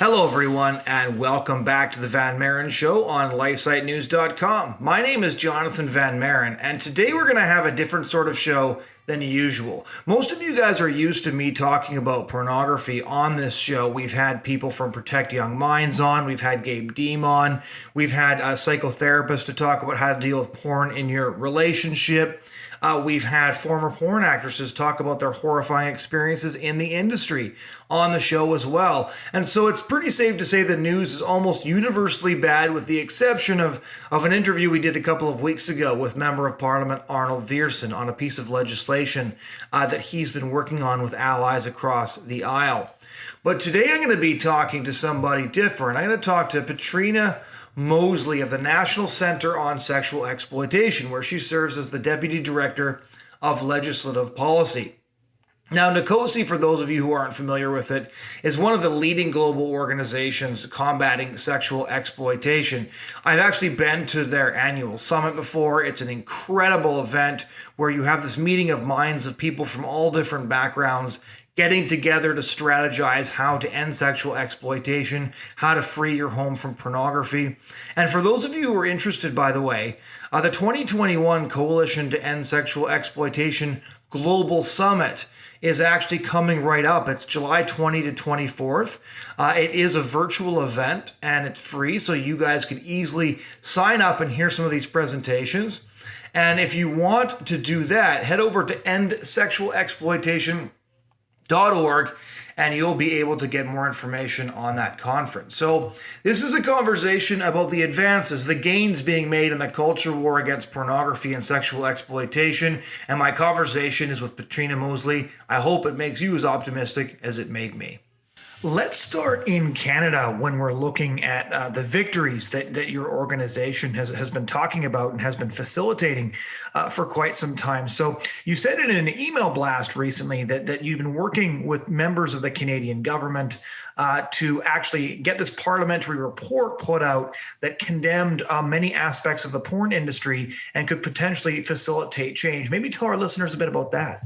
Hello, everyone, and welcome back to the Van Maren Show on LifeSiteNews.com. My name is Jonathan Van Maren, and today we're going to have a different sort of show than usual. Most of you guys are used to me talking about pornography on this show. We've had people from Protect Young Minds on, we've had Gabe Deem on, we've had a psychotherapist to talk about how to deal with porn in your relationship. We've had former porn actresses talk about their horrifying experiences in the industry on the show as well. And so it's pretty safe to say the news is almost universally bad, with the exception of an interview we did a couple of weeks ago with Member of Parliament Arnold Viersen on a piece of legislation that he's been working on with allies across the aisle. But today I'm going to be talking to somebody different. I'm going to talk to Patrina Mosley of the National Center on Sexual Exploitation, where she serves as the Deputy Director of Legislative Policy. Now, NCOSE, for those of you who aren't familiar with it, is one of the leading global organizations combating sexual exploitation. I've actually been to their annual summit before. It's an incredible event where you have this meeting of minds of people from all different backgrounds getting together to strategize how to end sexual exploitation, how to free your home from pornography. And for those of you who are interested, by the way, the 2021 Coalition to End Sexual Exploitation Global Summit is actually coming right up. It's July 20 to 24th. It is a virtual event and it's free, so you guys can easily sign up and hear some of these presentations. And if you want to do that, head over to endsexualexploitation.org and you'll be able to get more information on that conference. So this is a conversation about the advances, the gains being made in the culture war against pornography and sexual exploitation. And my conversation is with Patrina Mosley. I hope it makes you as optimistic as it made me. Let's start in Canada when we're looking at the victories that your organization has been talking about and has been facilitating for quite some time. So you said in an email blast recently that you've been working with members of the Canadian government to actually get this parliamentary report put out that condemned many aspects of the porn industry and could potentially facilitate change. Maybe tell our listeners a bit about that.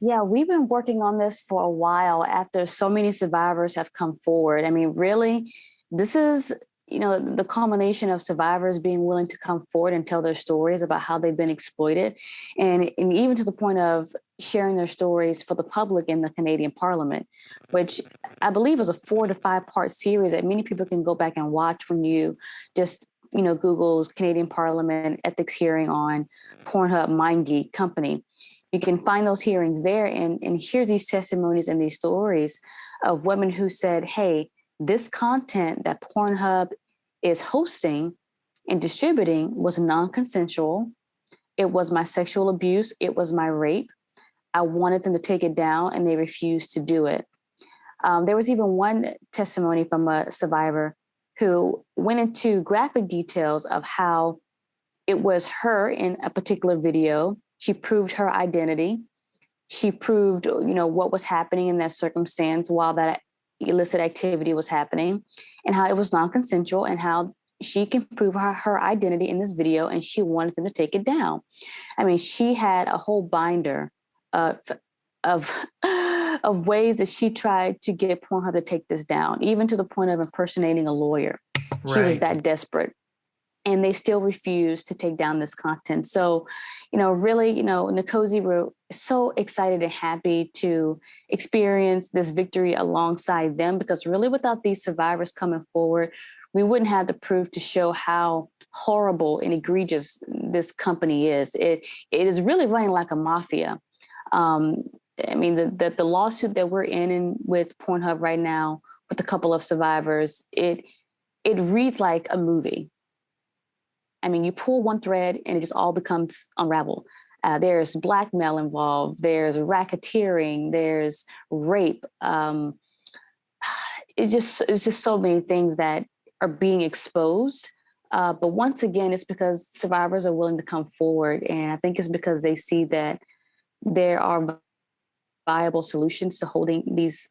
Yeah, we've been working on this for a while after so many survivors have come forward. I mean, really, this is, the culmination of survivors being willing to come forward and tell their stories about how they've been exploited. And even to the point of sharing their stories for the public in the Canadian Parliament, which I believe is a 4 to 5 part series that many people can go back and watch when you just Google's Canadian Parliament ethics hearing on Pornhub MindGeek company. You can find those hearings there and hear these testimonies and these stories of women who said, hey, this content that Pornhub is hosting and distributing was non-consensual. It was my sexual abuse. It was my rape. I wanted them to take it down and they refused to do it. There was even one testimony from a survivor who went into graphic details of how it was her in a particular video. She proved her identity. She proved, what was happening in that circumstance while that illicit activity was happening, and how it was non-consensual, and how she can prove her identity in this video, and she wanted them to take it down. I mean, she had a whole binder of ways that she tried to get Pornhub to take this down, even to the point of impersonating a lawyer. Right. She was that desperate. And they still refuse to take down this content. So, really, NCOSE, we're so excited and happy to experience this victory alongside them, because really without these survivors coming forward, we wouldn't have the proof to show how horrible and egregious this company is. It is really running like a mafia. I mean, the lawsuit that we're in with Pornhub right now with a couple of survivors, it reads like a movie. I mean, you pull one thread and it just all becomes unraveled. There's blackmail involved. There's racketeering. There's rape. It's just so many things that are being exposed. But once again, it's because survivors are willing to come forward. And I think it's because they see that there are viable solutions to holding these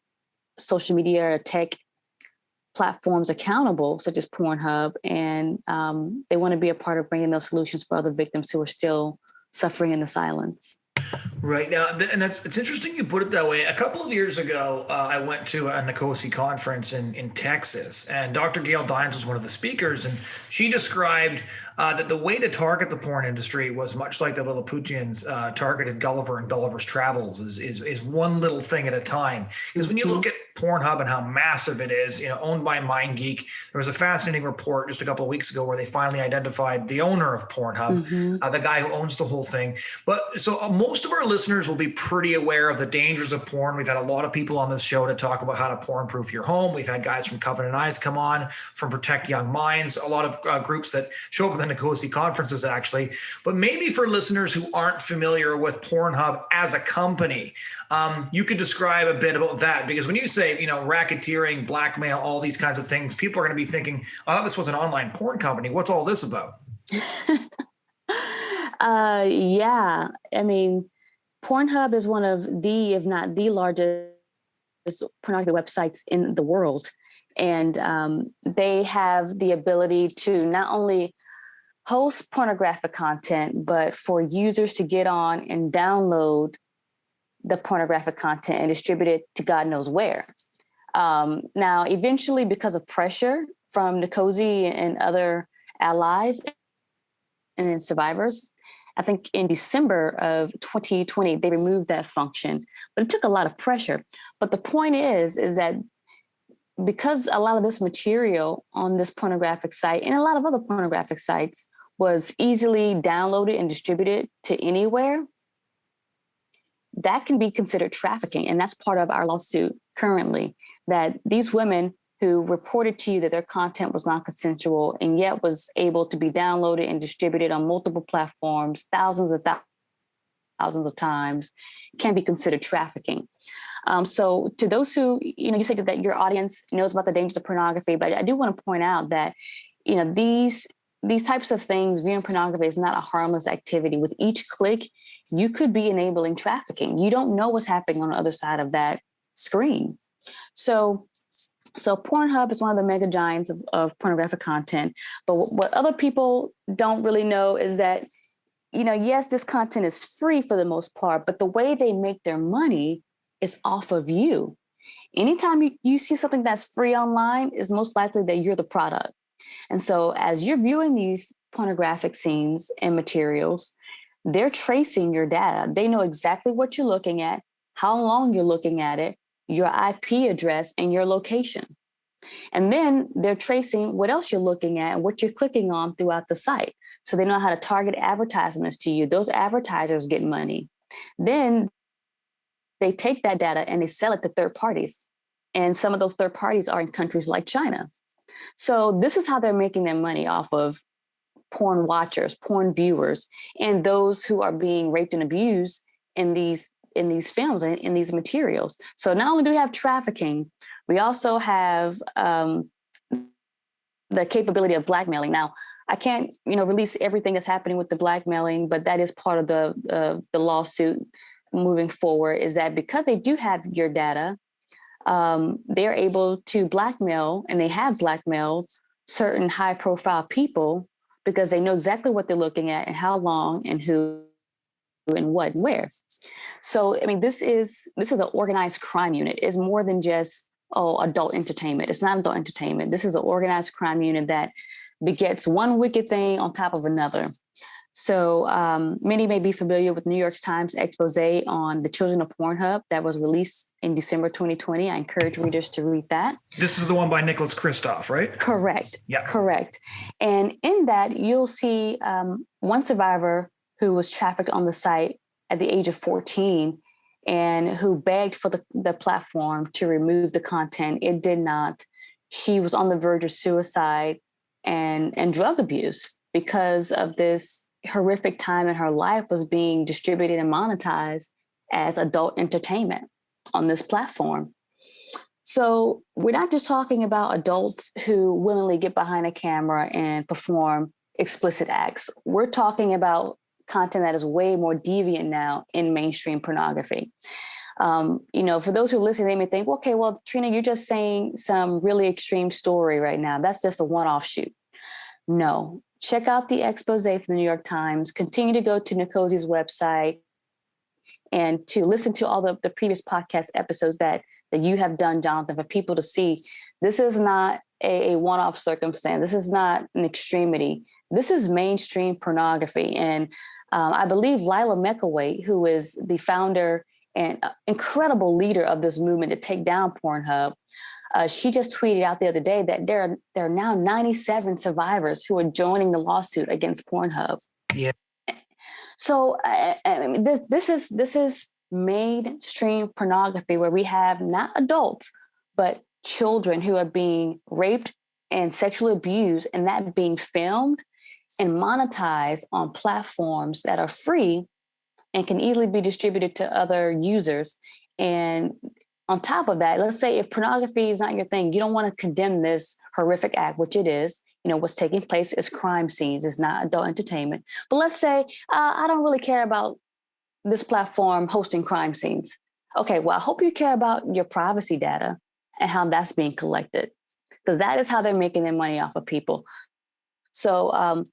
social media or tech platforms accountable, such as Pornhub, and they want to be a part of bringing those solutions for other victims who are still suffering in the silence. Right now, and it's interesting you put it that way. A couple of years ago, I went to a Nicosi conference in Texas, and Dr. Gail Dines was one of the speakers, and she described that the way to target the porn industry was much like the Lilliputians targeted Gulliver and Gulliver's Travels, is one little thing at a time. Because when you Mhm. look at Pornhub and how massive it is, owned by MindGeek, there was a fascinating report just a couple of weeks ago where they finally identified the owner of Pornhub, Mhm. the guy who owns the whole thing. But so most of our listeners will be pretty aware of the dangers of porn. We've had a lot of people on this show to talk about how to porn proof your home. We've had guys from Covenant Eyes come on, from Protect Young Minds, a lot of groups that show up at the Nicosi conferences, actually. But maybe for listeners who aren't familiar with Pornhub as a company, you could describe a bit about that. Because when you say, racketeering, blackmail, all these kinds of things, people are going to be thinking, I thought this was an online porn company. What's all this about? Yeah, I mean, Pornhub is one of the, if not the largest pornography websites in the world. And they have the ability to not only host pornographic content, but for users to get on and download the pornographic content and distribute it to God knows where. Now, eventually, because of pressure from Nicosi and other allies and then survivors, I think in December of 2020, they removed that function, but it took a lot of pressure. But the point is that because a lot of this material on this pornographic site and a lot of other pornographic sites was easily downloaded and distributed to anywhere, that can be considered trafficking. And that's part of our lawsuit currently, that these women who reported to you that their content was non-consensual and yet was able to be downloaded and distributed on multiple platforms, thousands of times, can be considered trafficking. So to those who, you said that your audience knows about the dangers of pornography, but I do want to point out that, these types of things, viewing pornography is not a harmless activity. With each click, you could be enabling trafficking. You don't know what's happening on the other side of that screen. So Pornhub is one of the mega giants of pornographic content. But what other people don't really know is that, yes, this content is free for the most part, but the way they make their money is off of you. Anytime you see something that's free online, is most likely that you're the product. And so as you're viewing these pornographic scenes and materials, they're tracing your data. They know exactly what you're looking at, how long you're looking at it, your IP address, and your location. And then they're tracing what else you're looking at and what you're clicking on throughout the site. So they know how to target advertisements to you. Those advertisers get money. Then they take that data and they sell it to third parties. And some of those third parties are in countries like China. So this is how they're making their money, off of porn watchers, porn viewers, and those who are being raped and abused in these films and in these materials. So not only do we have trafficking, we also have the capability of blackmailing. Now, I can't, release everything that's happening with the blackmailing, but that is part of the lawsuit moving forward. Is that because they do have your data, they're able to blackmail, and they have blackmailed certain high-profile people because they know exactly what they're looking at and how long and who and what and where. So, I mean, this is an organized crime unit. It's more than just adult entertainment. It's not adult entertainment. This is an organized crime unit that begets one wicked thing on top of another. So many may be familiar with New York Times expose on the children of Pornhub that was released in December 2020. I encourage readers to read that. This is the one by Nicholas Kristof, right? Correct. Yeah. Correct. And in that, you'll see one survivor who was trafficked on the site at the age of 14 and who begged for the platform to remove the content. It did not. She was on the verge of suicide and drug abuse because of this horrific time in her life was being distributed and monetized as adult entertainment on this platform. So we're not just talking about adults who willingly get behind a camera and perform explicit acts. We're talking about content that is way more deviant now in mainstream pornography. For those who listen, they may think, okay, well, Trina, you're just saying some really extreme story right now. That's just a one-off shoot. No, check out the expose from the New York Times. Continue to go to Nicosi's website and to listen to all the previous podcast episodes that you have done, Jonathan, for people to see this is not a one-off circumstance. This is not an extremity. This is mainstream pornography. And I believe Lila Mekaway, who is the founder and incredible leader of this movement to take down Pornhub, she just tweeted out the other day that there are now 97 survivors who are joining the lawsuit against Pornhub. Yeah. So I mean, this is mainstream pornography where we have not adults, but children who are being raped and sexually abused, and that being filmed and monetized on platforms that are free and can easily be distributed to other users. And on top of that, let's say if pornography is not your thing, you don't want to condemn this horrific act, which it is. You know, what's taking place is crime scenes, it's not adult entertainment. But let's say I don't really care about this platform hosting crime scenes. Okay, well, I hope you care about your privacy data and how that's being collected, because that is how they're making their money off of people. So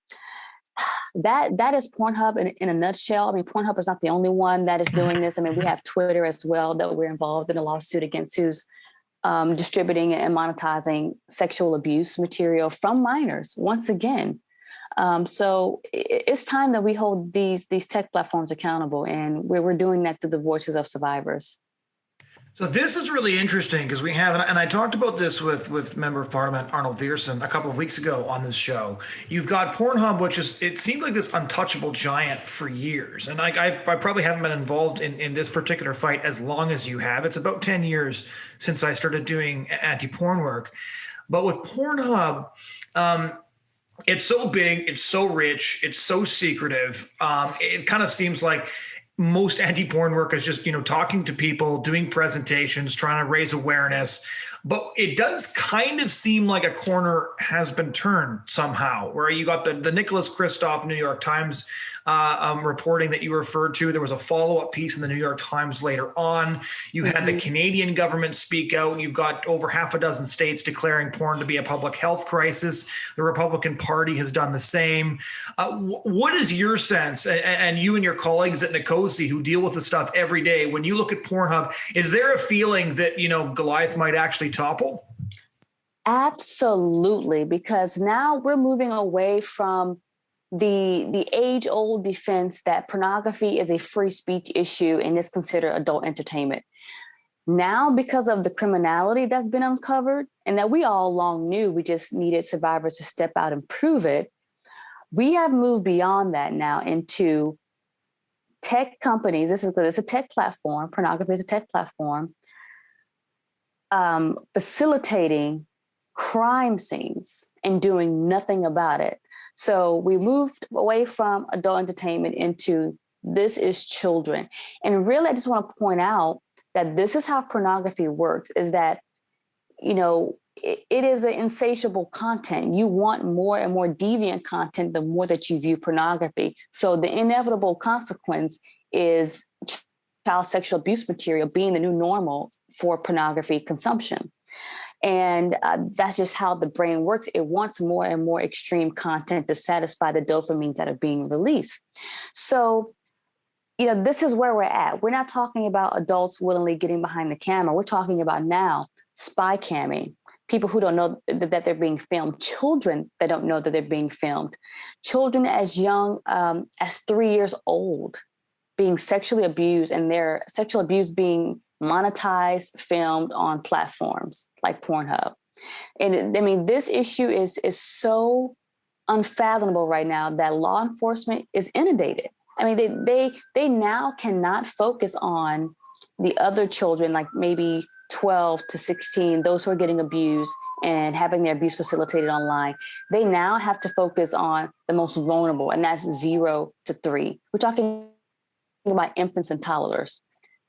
that is Pornhub in a nutshell. I mean, Pornhub is not the only one that is doing this. I mean, we have Twitter as well that we're involved in a lawsuit against, who's distributing and monetizing sexual abuse material from minors once again. So it's time that we hold these tech platforms accountable, and we're doing that through the voices of survivors. So this is really interesting because we have, and I talked about this with Member of Parliament Arnold Viersen a couple of weeks ago on this show. You've got Pornhub, which is, it seemed like this untouchable giant for years. And I probably haven't been involved in this particular fight as long as you have. It's about 10 years since I started doing anti-porn work. But with Pornhub, it's so big, it's so rich, it's so secretive. It kind of seems like most anti-porn work is just, talking to people, doing presentations, trying to raise awareness. But it does kind of seem like a corner has been turned somehow, where you got the Nicholas Kristof New York Times reporting that you referred to. There was a follow-up piece in the New York Times later on. You had the Canadian government speak out. You've got over half a dozen states declaring porn to be a public health crisis. The Republican Party has done the same. What is your sense, and you and your colleagues at Nicosi who deal with this stuff every day, when you look at Pornhub, is there a feeling that, Goliath might actually topple? Absolutely, because now we're moving away from the age-old defense that pornography is a free speech issue and is considered adult entertainment. Now, because of the criminality that's been uncovered and that we all long knew, we just needed survivors to step out and prove it, we have moved beyond that now into tech companies. This is a tech platform. Pornography is a tech platform, facilitating crime scenes and doing nothing about it. So we moved away from adult entertainment into this is children. And really, I just want to point out that this is how pornography works, is that, it is an insatiable content. You want more and more deviant content the more that you view pornography. So the inevitable consequence is child sexual abuse material being the new normal for pornography consumption. And that's just how the brain works. It wants more and more extreme content to satisfy the dopamines that are being released. So, this is where we're at. We're not talking about adults willingly getting behind the camera. We're talking about now spy camming, people who don't know that they're being filmed, children that don't know that they're being filmed, children as young as 3 years old being sexually abused, and their sexual abuse being monetized, filmed on platforms like Pornhub. And I mean, this issue is so unfathomable right now that law enforcement is inundated. I mean, they now cannot focus on the other children, like maybe 12 to 16, those who are getting abused and having their abuse facilitated online. They now have to focus on the most vulnerable, and that's 0 to 3. We're talking about infants and toddlers.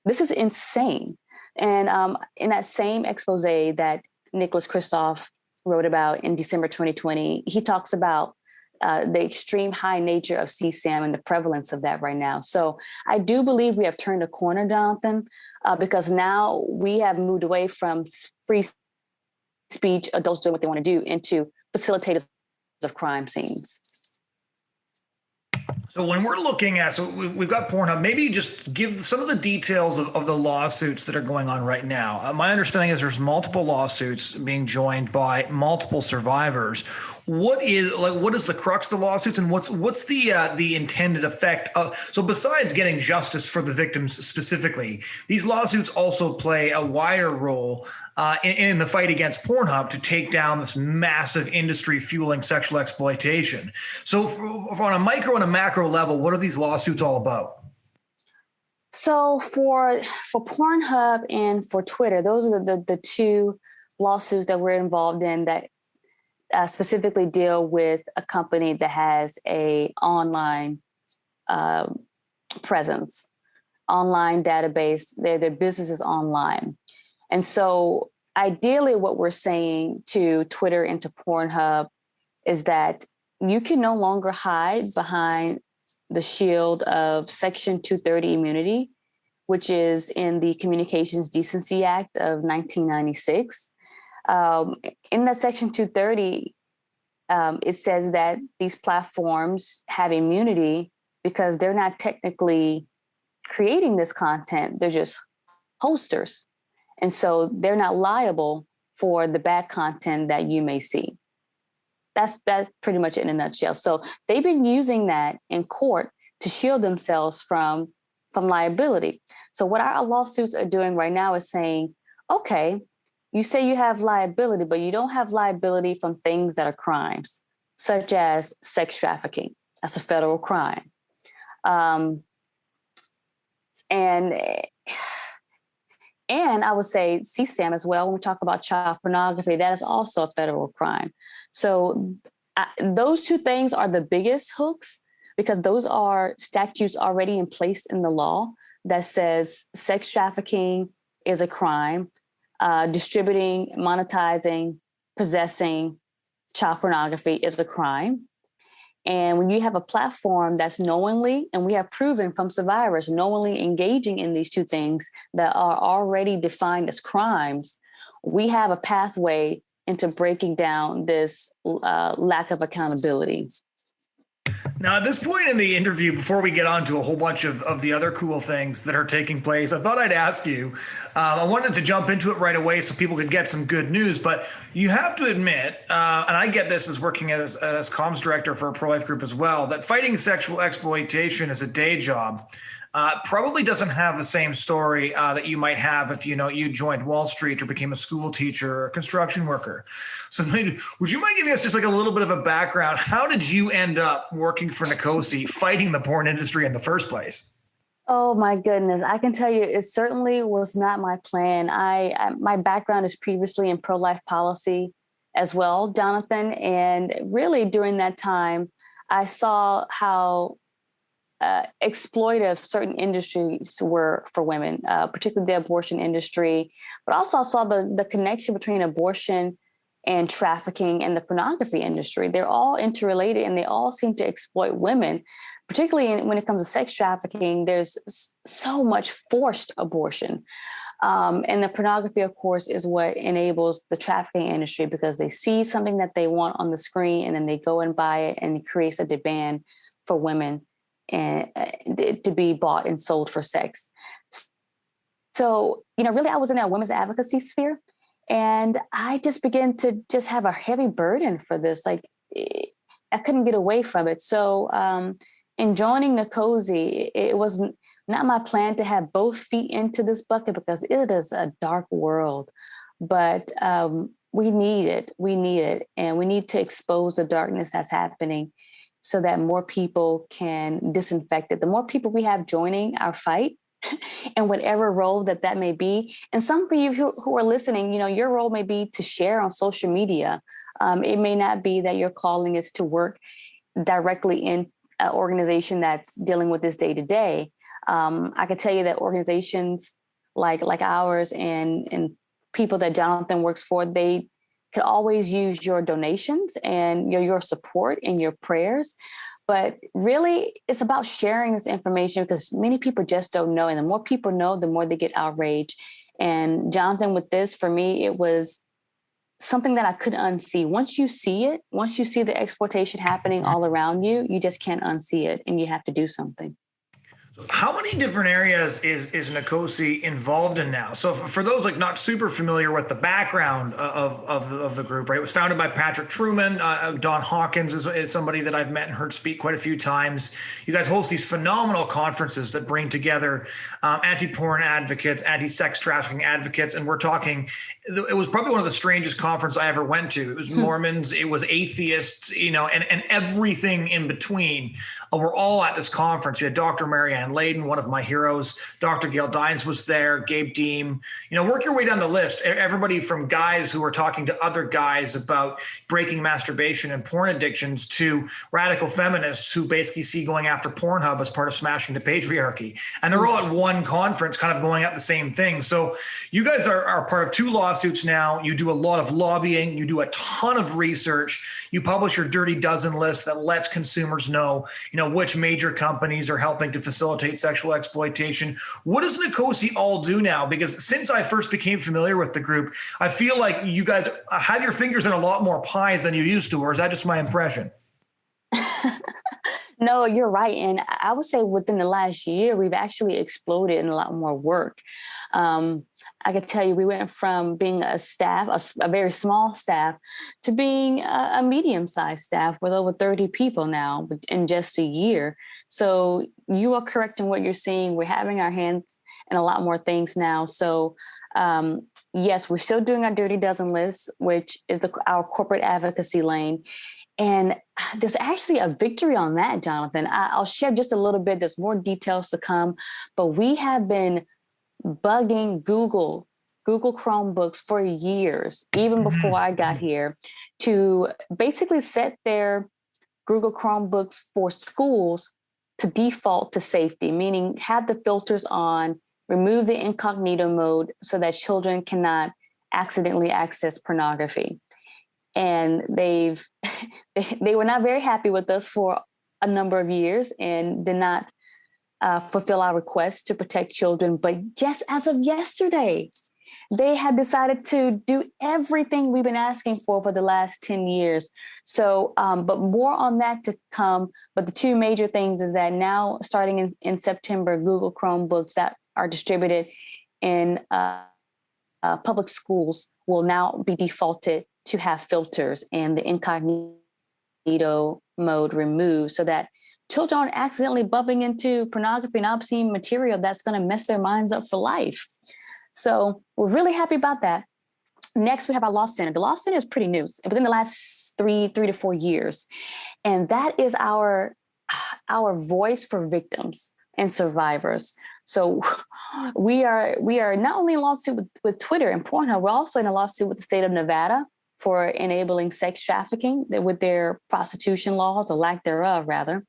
This is insane. And in that same expose that Nicholas Kristof wrote about in December 2020, he talks about the extreme high nature of CSAM and the prevalence of that right now. So I do believe we have turned a corner, Jonathan, because now we have moved away from free speech, adults doing what they want to do, into facilitators of crime scenes. So when we're looking at, we've got Pornhub, maybe just give some of the details of the lawsuits that are going on right now. My understanding is there's multiple lawsuits being joined by multiple survivors. What is the crux of the lawsuits, and what's the intended effect? So besides getting justice for the victims specifically, these lawsuits also play a wider role in the fight against Pornhub to take down this massive industry fueling sexual exploitation. So, on a micro and a macro level, what are these lawsuits all about? So for Pornhub and for Twitter, those are the two lawsuits that we're involved in that specifically deal with a company that has a online uh, presence, online database. Their business is online, and so ideally, what we're saying to Twitter and to Pornhub is that you can no longer hide behind the shield of Section 230 immunity, which is in the Communications Decency Act of 1996. In that Section 230, it says that these platforms have immunity because they're not technically creating this content, they're just hosters. And so they're not liable for the bad content that you may see. That's pretty much it in a nutshell. So they've been using that in court to shield themselves from liability. So what our lawsuits are doing right now is saying, okay, you say you have liability, but you don't have liability from things that are crimes, such as sex trafficking. That's a federal crime. And I would say CSAM as well. When we talk about child pornography, that is also a federal crime. So those two things are the biggest hooks because those are statutes already in place in the law that says sex trafficking is a crime, distributing, monetizing, possessing child pornography is a crime. And when you have a platform that's knowingly, and we have proven from survivors, knowingly engaging in these two things that are already defined as crimes, we have a pathway into breaking down this lack of accountability. Now, at this point in the interview, before we get on to a whole bunch of the other cool things that are taking place, I thought I'd ask you, I wanted to jump into it right away so people could get some good news, but you have to admit, and I get this as working as comms director for a pro-life group as well, that fighting sexual exploitation as a day job probably doesn't have the same story that you might have if you joined Wall Street or became a school teacher or a construction worker. So maybe, would you mind giving us just like a little bit of a background? How did you end up working for Nkosi, fighting the porn industry in the first place? Oh my goodness. I can tell you it certainly was not my plan. My background is previously in pro-life policy as well, Jonathan. And really during that time, I saw how exploitive certain industries were for women, particularly the abortion industry, but also I saw the connection between abortion and trafficking and the pornography industry. They're all interrelated and they all seem to exploit women, particularly when it comes to sex trafficking. There's so much forced abortion. And the pornography, of course, is what enables the trafficking industry because they see something that they want on the screen and then they go and buy it, and it creates a demand for women and to be bought and sold for sex. So, really, I was in that women's advocacy sphere, and I just began to just have a heavy burden for this. Like, I couldn't get away from it. So, in joining Nkosi, it was not my plan to have both feet into this bucket because it is a dark world. But we need it. And we need to expose the darkness that's happening so that more people can disinfect it. The more people we have joining our fight, in whatever role that may be. And some of you who are listening, your role may be to share on social media. It may not be that your calling is to work directly in an organization that's dealing with this day to day. I can tell you that organizations like ours and people that Jonathan works for, they could always use your donations and your support and your prayers. But really, it's about sharing this information because many people just don't know. And the more people know, the more they get outraged. And Jonathan, with this, for me, it was something that I couldn't unsee. Once you see it, once you see the exploitation happening all around you, you just can't unsee it, and you have to do something. How many different areas is Nkosi involved in now? So for those like not super familiar with the background of the group, right? It was founded by Patrick Truman. Don Hawkins is somebody that I've met and heard speak quite a few times. You guys host these phenomenal conferences that bring together anti-porn advocates, anti-sex trafficking advocates, and we're talking. It was probably one of the strangest conferences I ever went to. It was Mormons, it was atheists, and everything in between. We're all at this conference. We had Dr. Marianne Layden, one of my heroes. Dr. Gail Dines was there, Gabe Deem. Work your way down the list. Everybody from guys who are talking to other guys about breaking masturbation and porn addictions to radical feminists who basically see going after Pornhub as part of smashing the patriarchy. And they're all at one conference kind of going at the same thing. So you guys are part of 2 lawsuits now. You do a lot of lobbying. You do a ton of research. You publish your Dirty Dozen list that lets consumers know, which major companies are helping to facilitate sexual exploitation. What does Nkosi all do now? Because since I first became familiar with the group, I feel like you guys have your fingers in a lot more pies than you used to, or is that just my impression? No, you're right. And I would say within the last year, we've actually exploded in a lot more work. I could tell you, we went from being a staff, a very small staff, to being a medium-sized staff with over 30 people now in just a year. So you are correct in what you're seeing. We're having our hands in a lot more things now. So yes, we're still doing our Dirty Dozen list, which is our corporate advocacy lane. And there's actually a victory on that, Jonathan. I'll share just a little bit. There's more details to come, but we have been bugging Google Chromebooks for years, even before I got here, to basically set their Google Chromebooks for schools to default to safety, meaning have the filters on, remove the incognito mode so that children cannot accidentally access pornography. And they were not very happy with us for a number of years and did not fulfill our request to protect children. But just as of yesterday, they had decided to do everything we've been asking for the last 10 years. So, but more on that to come. But the 2 major things is that now, starting in September, Google Chromebooks that are distributed in public schools will now be defaulted to have filters and the incognito mode removed so that children aren't accidentally bumping into pornography and obscene material that's going to mess their minds up for life. So we're really happy about that. Next, we have our Law Center. The Law Center is pretty new, within the last 3 to 4 years. And that is our voice for victims and survivors. So we are not only in a lawsuit with Twitter and Pornhub, we're also in a lawsuit with the state of Nevada for enabling sex trafficking with their prostitution laws, or lack thereof, rather.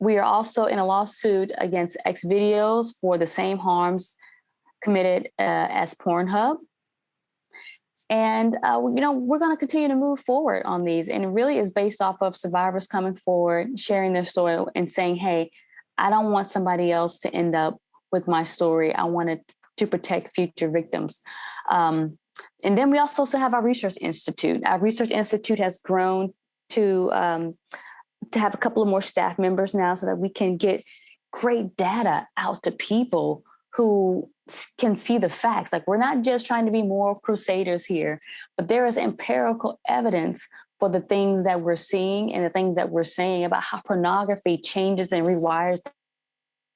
We are also in a lawsuit against X videos for the same harms committed as Pornhub. And, we're going to continue to move forward on these. And it really is based off of survivors coming forward, sharing their story and saying, hey, I don't want somebody else to end up with my story. I wanted to protect future victims. And then we also have our research institute. Our research institute has grown to have a couple of more staff members now so that we can get great data out to people who can see the facts. Like, we're not just trying to be moral crusaders here, but there is empirical evidence for the things that we're seeing and the things that we're saying about how pornography changes and rewires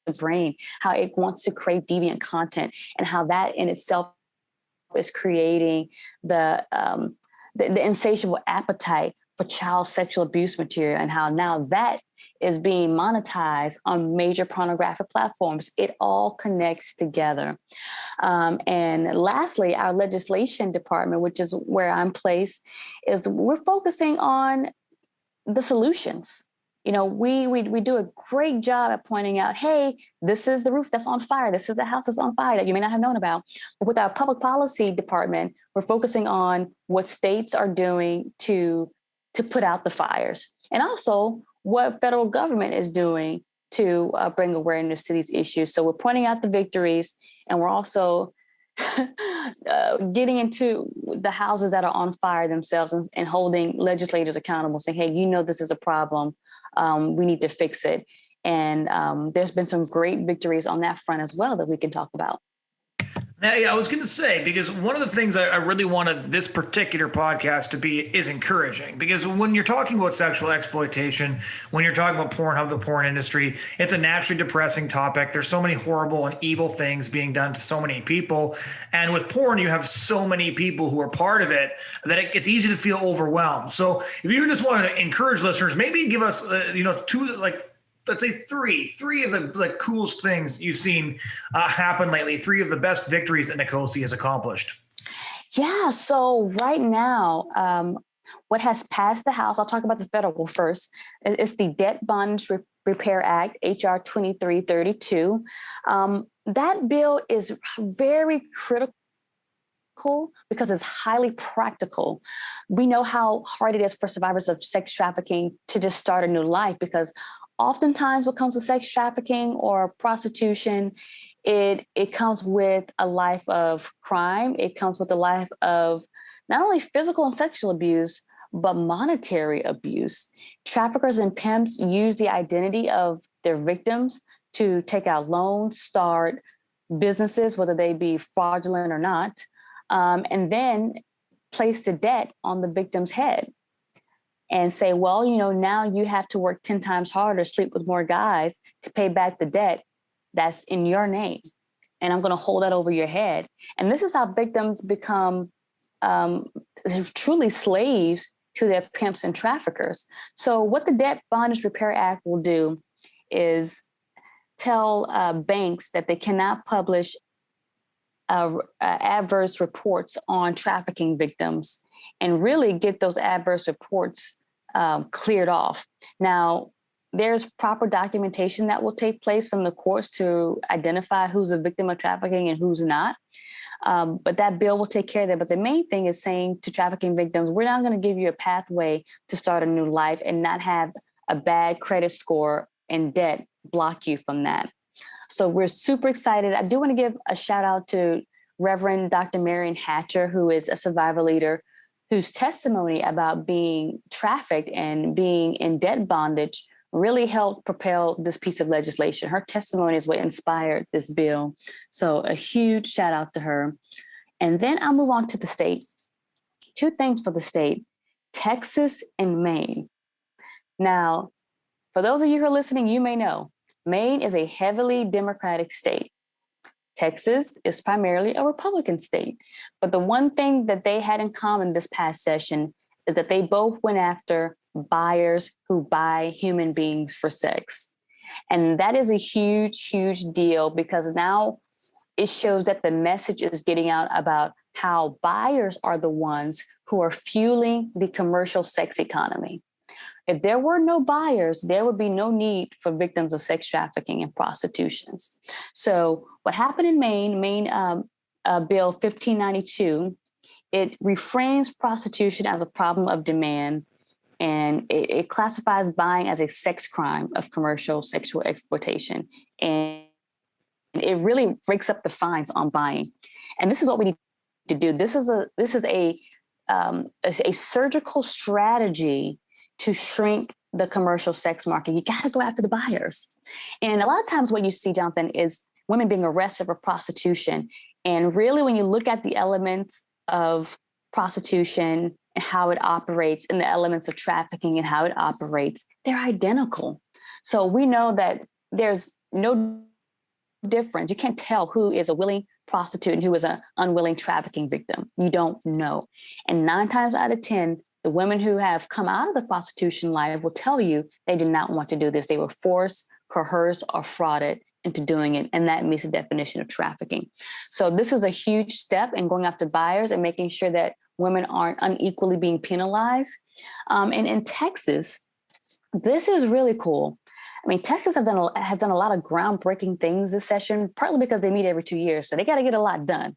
the brain, how it wants to crave deviant content, and how that in itself is creating the insatiable appetite for child sexual abuse material, and how now that is being monetized on major pornographic platforms. It all connects together. And lastly, our legislation department, which is where I'm placed, is we're focusing on the solutions. We do a great job at pointing out, hey, this is the roof that's on fire. This is the house that's on fire that you may not have known about. But with our public policy department, we're focusing on what states are doing to put out the fires, and also what federal government is doing to bring awareness to these issues. So we're pointing out the victories, and we're also getting into the houses that are on fire themselves and holding legislators accountable, saying, hey, this is a problem. We need to fix it. And there's been some great victories on that front as well that we can talk about. Now, yeah, I was going to say, because one of the things I really wanted this particular podcast to be is encouraging. Because when you're talking about sexual exploitation, when you're talking about Pornhub, the porn industry, it's a naturally depressing topic. There's so many horrible and evil things being done to so many people. And with porn, you have so many people who are part of it that it's easy to feel overwhelmed. So if you just want to encourage listeners, maybe give us, two, let's say three of the coolest things you've seen happen lately, three of the best victories that Nkosi has accomplished. Yeah. So right now, what has passed the House, I'll talk about the federal first. It's the Debt Bondage Repair Act, HR 2332. That bill is very critical because it's highly practical. We know how hard it is for survivors of sex trafficking to just start a new life, because oftentimes what comes to sex trafficking or prostitution, it comes with a life of crime. It comes with a life of not only physical and sexual abuse, but monetary abuse. Traffickers and pimps use the identity of their victims to take out loans, start businesses, whether they be fraudulent or not, and then place the debt on the victim's head and say, well, now you have to work 10 times harder, sleep with more guys to pay back the debt that's in your name. And I'm going to hold that over your head. And this is how victims become truly slaves to their pimps and traffickers. So what the Debt Bondage Repair Act will do is tell banks that they cannot publish adverse reports on trafficking victims and really get those adverse reports cleared off. Now, there's proper documentation that will take place from the courts to identify who's a victim of trafficking and who's not. But that bill will take care of that. But the main thing is saying to trafficking victims, we're not going to give you a pathway to start a new life and not have a bad credit score and debt block you from that. So we're super excited. I do want to give a shout out to Reverend Dr. Marion Hatcher, who is a survivor leader, whose testimony about being trafficked and being in debt bondage really helped propel this piece of legislation. Her testimony is what inspired this bill. So a huge shout out to her. And then I'll move on to the state. Two things for the state, Texas and Maine. Now, for those of you who are listening, you may know Maine is a heavily Democratic state. Texas is primarily a Republican state. But the one thing that they had in common this past session is that they both went after buyers who buy human beings for sex. And that is a huge, huge deal, because now it shows that the message is getting out about how buyers are the ones who are fueling the commercial sex economy. If there were no buyers, there would be no need for victims of sex trafficking and prostitutions. So what happened in Maine, Bill 1592, it reframes prostitution as a problem of demand, and it classifies buying as a sex crime of commercial sexual exploitation. And it really breaks up the fines on buying. And this is what we need to do. This is a surgical strategy to shrink the commercial sex market. You got to go after the buyers. And a lot of times what you see, Jonathan, is women being arrested for prostitution. And really, when you look at the elements of prostitution and how it operates, and the elements of trafficking and how it operates, they're identical. So we know that there's no difference. You can't tell who is a willing prostitute and who is an unwilling trafficking victim. You don't know. And 9 times out of 10, the women who have come out of the prostitution life will tell you they did not want to do this. They were forced, coerced, or frauded into doing it. And that meets the definition of trafficking. So this is a huge step in going after buyers and making sure that women aren't unequally being penalized. And in Texas, this is really cool. I mean, Texas has done a lot of groundbreaking things this session, partly because they meet every 2 years. So they got to get a lot done.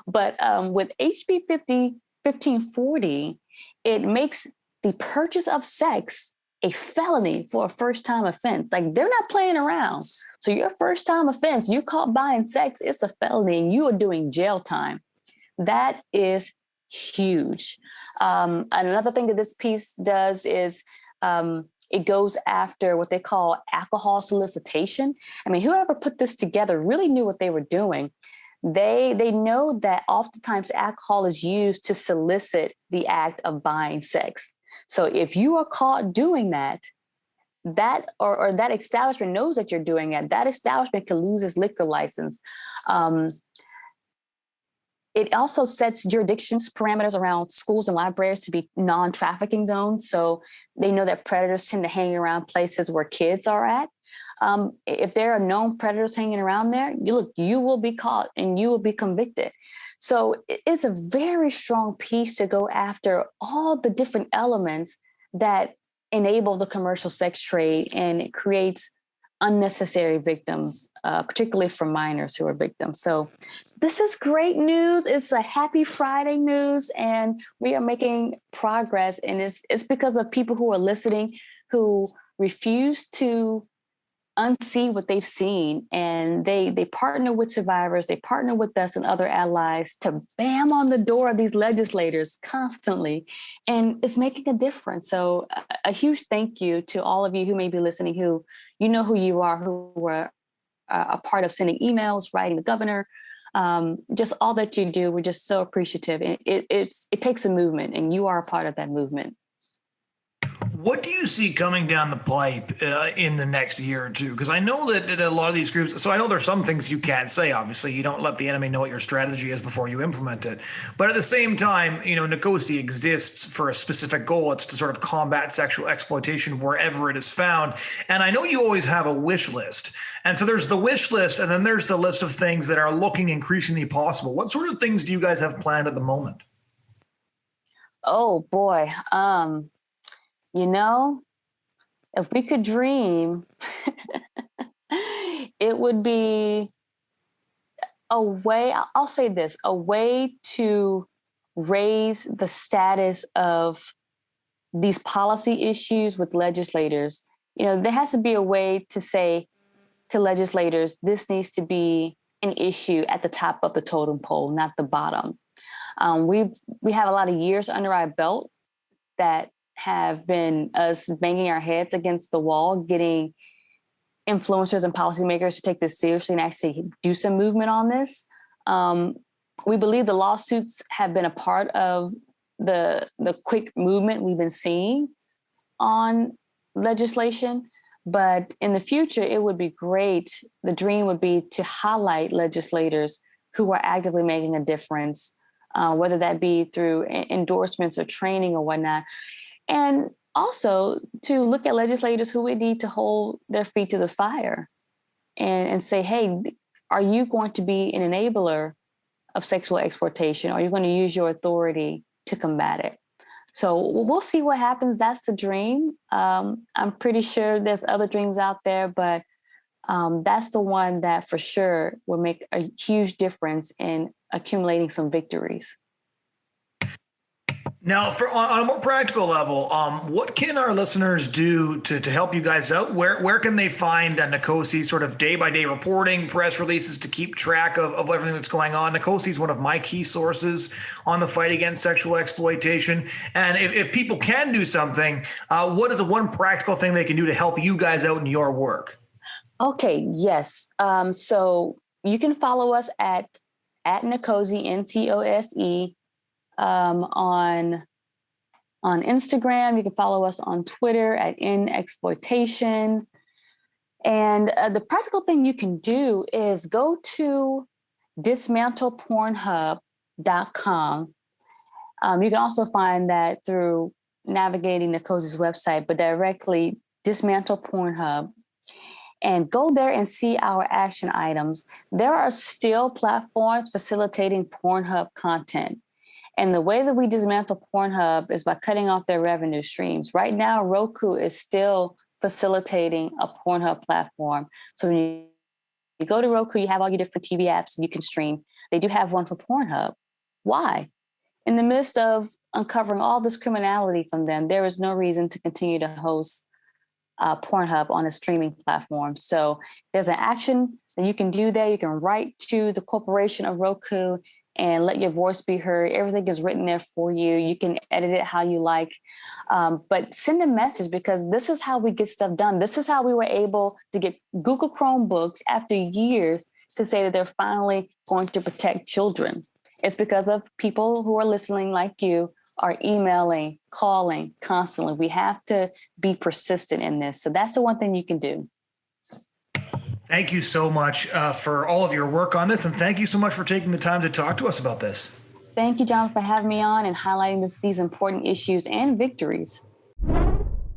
But with HB 1540, it makes the purchase of sex a felony for a first-time offense. Like, they're not playing around. So your first-time offense, you caught buying sex, it's a felony and you are doing jail time. That is huge. Another thing that this piece does is it goes after what they call alcohol solicitation. I mean, whoever put this together really knew what they were doing. They know that oftentimes alcohol is used to solicit the act of buying sex. So if you are caught doing that, or that establishment knows that you're doing it, that establishment can lose its liquor license. It also sets jurisdictions parameters around schools and libraries to be non-trafficking zones. So they know that predators tend to hang around places where kids are at. If there are known predators hanging around there, you will be caught and you will be convicted. So it's a very strong piece to go after all the different elements that enable the commercial sex trade, and it creates unnecessary victims, particularly for minors who are victims. So this is great news. It's a happy Friday news, and we are making progress. And it's because of people who are listening, who refuse to unsee what they've seen, and they partner with survivors, they partner with us and other allies to bam on the door of these legislators constantly, and it's making a difference. So a huge thank you to all of you who may be listening, who you know who you are, who were a part of sending emails, writing the governor, just all that you do. We're just so appreciative, and it takes a movement, and you are a part of that movement. What do you see coming down the pipe in the next year or two? Because I know that a lot of these groups, so I know there's some things you can't say, obviously. You don't let the enemy know what your strategy is before you implement it. But at the same time, Nicosi exists for a specific goal. It's to sort of combat sexual exploitation wherever it is found. And I know you always have a wish list. And so there's the wish list, and then there's the list of things that are looking increasingly possible. What sort of things do you guys have planned at the moment? Oh, boy. If we could dream, it would be a way, I'll say this, a way to raise the status of these policy issues with legislators. There has to be a way to say to legislators, this needs to be an issue at the top of the totem pole, not the bottom. We have a lot of years under our belt that have been us banging our heads against the wall, getting influencers and policymakers to take this seriously and actually do some movement on this. We believe the lawsuits have been a part of the quick movement we've been seeing on legislation. But in the future, it would be great. The dream would be to highlight legislators who are actively making a difference, whether that be through endorsements or training or whatnot. And also to look at legislators who would need to hold their feet to the fire and say, hey, are you going to be an enabler of sexual exploitation? Are you going to use your authority to combat it? So we'll see what happens. That's the dream. I'm pretty sure there's other dreams out there, but that's the one that for sure will make a huge difference in accumulating some victories. Now, on a more practical level, what can our listeners do to help you guys out? Where can they find Nicosi sort of day-by-day reporting, press releases to keep track of everything that's going on? Nicosi is one of my key sources on the fight against sexual exploitation. And if people can do something, what is the one practical thing they can do to help you guys out in your work? Okay, yes. So you can follow us at Nicosi, NCOSE. On Instagram. You can follow us on Twitter at nexploitation. And the practical thing you can do is go to dismantlepornhub.com. You can also find that through navigating Nicosi's website, but directly Dismantle Pornhub. And go there and see our action items. There are still platforms facilitating Pornhub content. And the way that we dismantle Pornhub is by cutting off their revenue streams. Right now, Roku is still facilitating a Pornhub platform. So when you go to Roku, you have all your different TV apps and you can stream. They do have one for Pornhub. Why? in the midst of uncovering all this criminality from them, there is no reason to continue to host Pornhub on a streaming platform. So there's an action that you can do there. You can write to the corporation of Roku and let your voice be heard. Everything is written there for you. You can edit it how you like, but send a message, because this is how we get stuff done. This is how we were able to get Google Chromebooks after years to say that they're finally going to protect children. It's because of people who are listening like you, are emailing, calling constantly. We have to be persistent in this. So that's the one thing you can do. Thank you so much for all of your work on this. And thank you so much for taking the time to talk to us about this. Thank you, John, for having me on and highlighting these important issues and victories.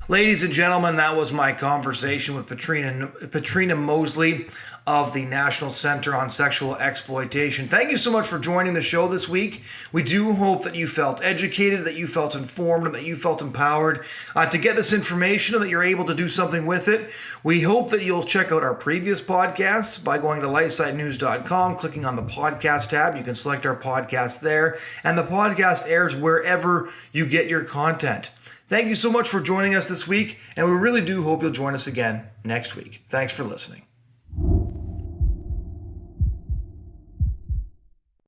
Ladies and gentlemen, that was my conversation with Patrina Mosley of the National Center on Sexual Exploitation. Thank you so much for joining the show this week. We do hope that you felt educated, that you felt informed, and that you felt empowered to get this information and that you're able to do something with it. We hope that you'll check out our previous podcasts by going to lifesitenews.com, clicking on the podcast tab. You can select our podcast there, and the podcast airs wherever you get your content. Thank you so much for joining us this week, and we really do hope you'll join us again next week. Thanks for listening.